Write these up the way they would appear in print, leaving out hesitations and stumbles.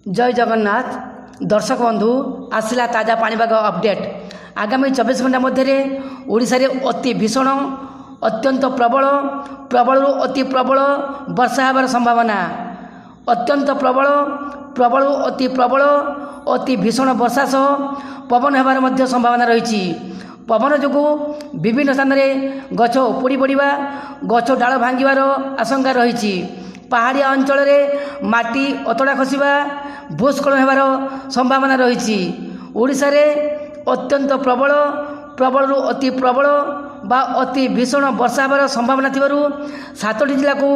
जय जगन्नाथ दर्शक बंधु आसला ताजा पाणीपाग अपडेट। आगामी 24 घंटा मध्य ओडिशा रे अति भीषण अत्यंत प्रबल प्रबल अति प्रबल वर्षा होबार संभावना। अत्यंत प्रबल प्रबल अति प्रबल अति भीषण वर्षा सह पवन होबार मध्य संभावना रही। पवन जो विभिन्न स्थान में गछ उपुड़ी पड़ा गछ डाल भांगार आशंका रही। पहाड़िया अंचल में माटी अतड़ा खसवा भूस्खलन होबार संभावना रही। ओडिशा रे अत्यंत प्रबल प्रबल अति प्रबल बा अति भीषण वर्षा होबार संभावना थिबारु 7टी जिला को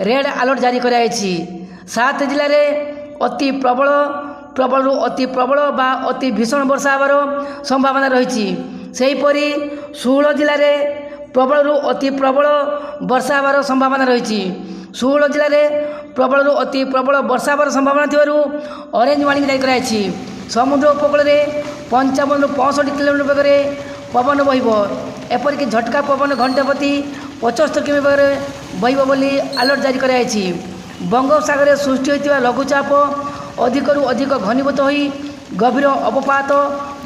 रेड अलर्ट जारी कराई। 7 जिले में अति प्रबल प्रबल अति प्रबल बा अति भीषण वर्षा होबार संभावना रही। सेहीपरि 16 जिले में प्रबल अति प्रबल वर्षा होबार संभावना रही। 16 जिले में प्रबल अति प्रबल वर्षा होबार संभावना थिबारु ऑरेंज वार्निंग जारी कराई। समुद्र उपकूल में 55 ରୁ 65 किलोमीटर बेगरे पवन बहिब। एपरिक झटका पवन घंटे प्रति 75 किलोमीटर बहिब बोली अलर्ट जारी कराई। बंगोपसागर में सृष्टि होता लघुचाप अधिकरू अधिक घनीभूत हो गभीर अवपात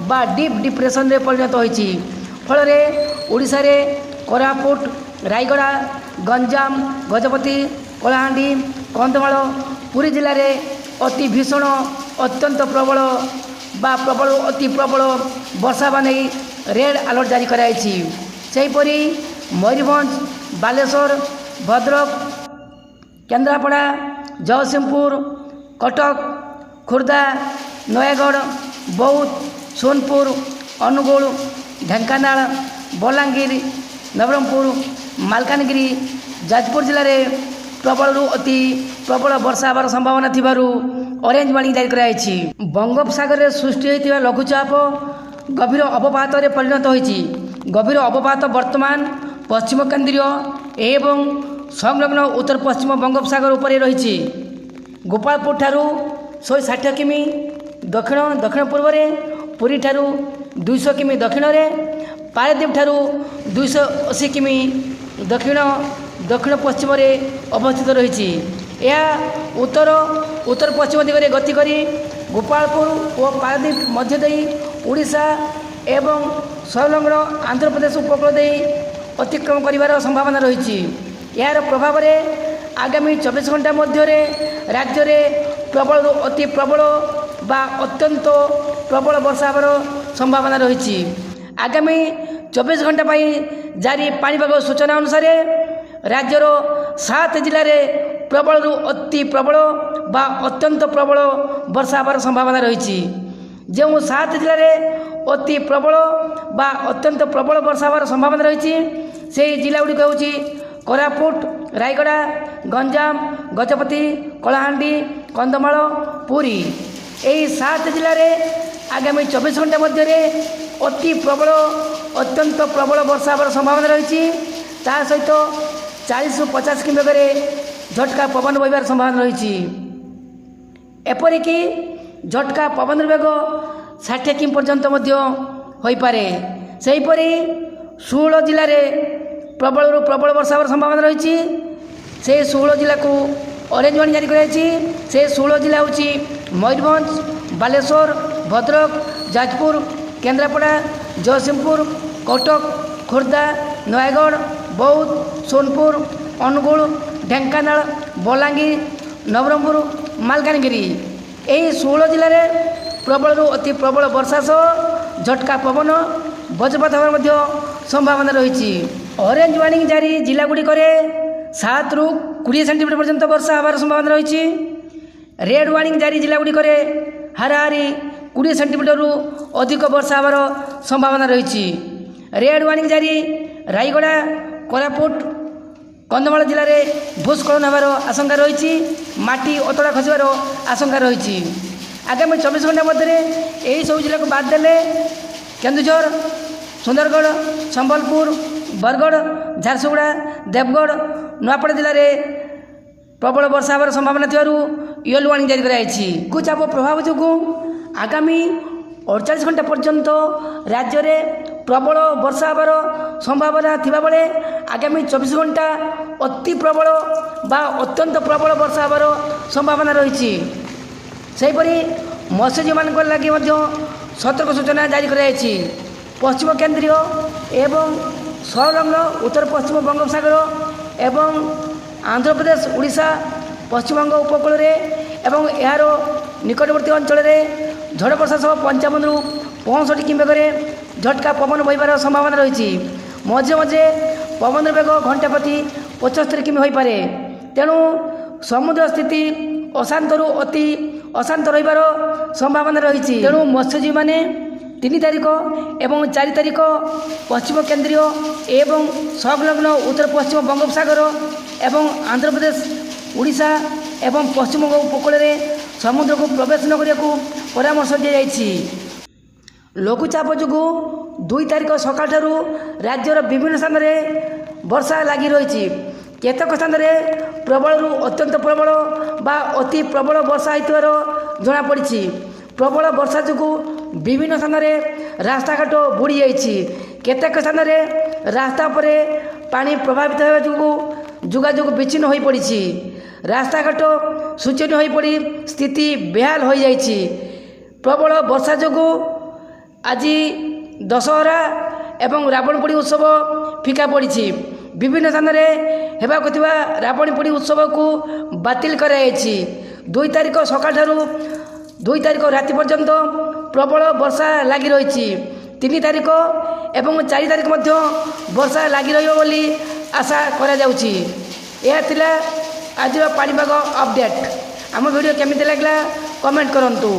बा डीप डिप्रेशन रे परिणत होती। फल ओडिशा रे कोरापुट रायगड़ा गंजाम गजपति कलाहांडी कंधमाल पुरी जिले में अति भीषण अत्यंत प्रबल बा प्रबल अति प्रबल वर्षा बा नहीं रेड अलर्ट जारी कराई। सेहीपरि मयूरभंज बालेश्वर भद्रक केन्द्रापड़ा जगतसिंहपुर कटक खुर्दा नयागढ़ बौद्ध सोनपुर अनुगुल ढेंकानाल बलांगीर नवरंगपुर मालकानगिरी जाजपुर जिले में प्रबल अति प्रबल वर्षा होबार संभावना थिबारु ऑरेंज वार्निंग जारी कराई। बंगोपसागर में सृष्टि होता लघुचाप गभीर अवपात रे परिणत होती। गभीर अवपात वर्तमान पश्चिम केन्द्रीय एवं संलग्न उत्तर पश्चिम बंगोपसागर उपर रही। गोपालपुर ठारू 160 किमी दक्षिण दक्षिण पूर्व में पुरी ठारू 200 किमी दक्षिण में पारादीप ठारू 280 किमी दक्षिण दक्षिण पश्चिम में अवस्थित रही। यह उत्तर उत्तर पश्चिम दिगरे गति करी गोपालपुर और पारादीप मध्य दे ओडिशा एवं संलग्न आंध्र प्रदेश उपकूल दे अतिक्रमण करिवार संभावना रही। यार प्रभाव में आगामी 24 घंटा मध्य राज्य में प्रबल अति प्रबल बा अत्यंत प्रबल वर्षा होबार संभावना रही। आगामी 24 घंटा जारी पाणीपाग सूचना अनुसार राज्यर 7 जिले में प्रबल अति प्रबल बा अत्यंत प्रबल वर्षा होबार संभावना रही। जो 7 जिले में अति प्रबल बा अत्यंत प्रबल वर्षा होबार संभावना रही से जिला गुड़िक हूँ कोरापुट रायगड़ा गंजाम गजपति कलाहांडी कंधमाल पुरी। यही 7 जिले में आगामी 24 घंटा मध्य अति प्रबल अत्यंत प्रबल वर्षा होबार संभावना रही। ता सहित 40 ରୁ 50 किमी बेगरे झटका पवन बहिबार संभावना रही। एपरिक झटका पवन बेग 60 किमी पर्यंत हो पारे। सेहीपरि 16 जिले में प्रबल प्रबल वर्षा होबार संभावना रही। से 16 जिला को ऑरेंज वार्निंग जारी कराई। से 16 जिला हूँ मयूरभंज बालेश्वर भद्रक जाजपुर केन्द्रापड़ा जगतसिंहपुर कटक खुर्दा नयागढ़ बौद्ध सोनपुर अनुगुल ढेंकानाल बलांगीर नवरंगपुर मालकानगिरी। यही 16 जिले में प्रबल अति प्रबल वर्षा सह झटका पवन वज्रपात होबार संभावना रही। ऑरेंज वार्निंग जारी जिला गुड़िक 7 ରୁ 20 सेंटीमीटर पर्यंत वर्षा होबार संभावना रही। रेड वार्निंग जारी जिला गुड़िक हाराहारी 20 सेंटीमीटर अधिक वर्षा होबार संभावना रही। रेड वार्निंग जारी रायगड़ा कोरापुट कंधमाल जिले में भूस्खलन होबार आशंका रही। माटी अतड़ा खसबार आशंका रही। आगामी 24 घंटा मध्य यही सब जिला को बाद देले केन्दुझर सुंदरगढ़ संबलपुर बरगढ़ झारसुगुड़ा देवगढ़ नुआपड़ा जिले में प्रबल वर्षा होबार संभावना थिबारु येलो वार्निंग जारी कराई। लघुचाप प्रभाव जो आगामी 48 घंटा पर्यंत राज्य में प्रबल वर्षा होबार संभावना थिबा बेले आगामी 24 घंटा अति प्रबल बा अत्यंत प्रबल वर्षा होबार संभावना रही। ସେହିପରି ମତ୍ସ୍ୟଜୀବୀମାନଙ୍କ ଲାଗି ମଧ୍ୟ ସତର୍କ ସୂଚନା ଜାରି କରାଯାଇଛି। ପଶ୍ଚିମ କେନ୍ଦ୍ରୀୟ ଏବଂ ସଂଲଗ୍ନ ଉତ୍ତର ପଶ୍ଚିମ ବଙ୍ଗୋପସାଗର ଏବଂ ଆନ୍ଧ୍ରପ୍ରଦେଶ, ଓଡ଼ିଶା, ପଶ୍ଚିମବଙ୍ଗ ଉପକୂଳରେ ଏବଂ ଏହାର ନିକଟବର୍ତ୍ତୀ ଅଞ୍ଚଳରେ ଝଡ଼ ବର୍ଷା ସହ 55ରୁ 65 କିମି ବେଗରେ ଝଟକା ପବନ ବହିବାର ସମ୍ଭାବନା ରହିଛି। ମଝିରେ ମଝିରେ ପବନର ବେଗ ଘଣ୍ଟା ପ୍ରତି 75 କିମି ହୋଇପାରେ। ତେଣୁ ସମୁଦ୍ର ସ୍ଥିତି ଅଶାନ୍ତରୁ ଅତି ଅଶାନ୍ତ ରହିବାର ସମ୍ଭାବନା ରହିଛି। ତେଣୁ ମତ୍ସ୍ୟଜୀବୀମାନେ 3 ତାରିଖ ଏବଂ 4 ତାରିଖ ପଶ୍ଚିମ କେନ୍ଦ୍ରୀୟ ଏବଂ ସଂଲଗ୍ନ ଉତ୍ତର ପଶ୍ଚିମ ବଙ୍ଗୋପସାଗର ଏବଂ ଆନ୍ଧ୍ରପ୍ରଦେଶ, ଓଡ଼ିଶା ଏବଂ ପଶ୍ଚିମବଙ୍ଗ ଉପକୂଳରେ ସମୁଦ୍ରକୁ ପ୍ରବେଶ ନ କରିବାକୁ ପରାମର୍ଶ ଦିଆଯାଇଛି। ଲଘୁଚାପ ଯୋଗୁଁ 2 ତାରିଖ ସକାଳଠାରୁ ରାଜ୍ୟର ବିଭିନ୍ନ ସ୍ଥାନରେ ବର୍ଷା ଲାଗି ରହିଛି। କେତେକ ସ୍ଥାନରେ ପ୍ରବଳରୁ ଅତ୍ୟନ୍ତ ପ୍ରବଳ ବା ଅତି ପ୍ରବଳ ବର୍ଷା ହୋଇଥିବାର ଜଣାପଡ଼ିଛି। ପ୍ରବଳ ବର୍ଷା ଯୋଗୁଁ ବିଭିନ୍ନ ସ୍ଥାନରେ ରାସ୍ତାଘାଟ ବୁଡ଼ି ଯାଇଛି। କେତେକ ସ୍ଥାନରେ ରାସ୍ତା ଉପରେ ପାଣି ପ୍ରଭାବିତ ହେବା ଯୋଗୁଁ ଯୋଗାଯୋଗ ବିଚ୍ଛିନ୍ନ ହୋଇପଡ଼ିଛି। ରାସ୍ତାଘାଟ ଶୋଚନୀୟ ହୋଇପଡ଼ି ସ୍ଥିତି ବେହାଲ ହୋଇଯାଇଛି। ପ୍ରବଳ ବର୍ଷା ଯୋଗୁଁ ଆଜି ଦଶହରା ଏବଂ ରାବଣପୋଡ଼ି ଉତ୍ସବ ଫିକା ପଡ଼ିଛି। ବିଭିନ୍ନ ସ୍ଥାନରେ ହେବାକୁ ଥିବା ରାବଣପୋଡ଼ି ଉତ୍ସବକୁ ବାତିଲ କରାଯାଇଛି। 2 ତାରିଖ ସକାଳଠାରୁ 2 ତାରିଖ ରାତି ପର୍ଯ୍ୟନ୍ତ ପ୍ରବଳ ବର୍ଷା ଲାଗି ରହିଛି। 3 ତାରିଖ ଏବଂ 4 ତାରିଖ ମଧ୍ୟ ବର୍ଷା ଲାଗି ରହିବ ବୋଲି ଆଶା କରାଯାଉଛି। ଏହା ଥିଲା ଆଜିର ପାଣିପାଗ ଅପଡେଟ୍। ଆମ ଭିଡ଼ିଓ କେମିତି ଲାଗିଲା କମେଣ୍ଟ କରନ୍ତୁ।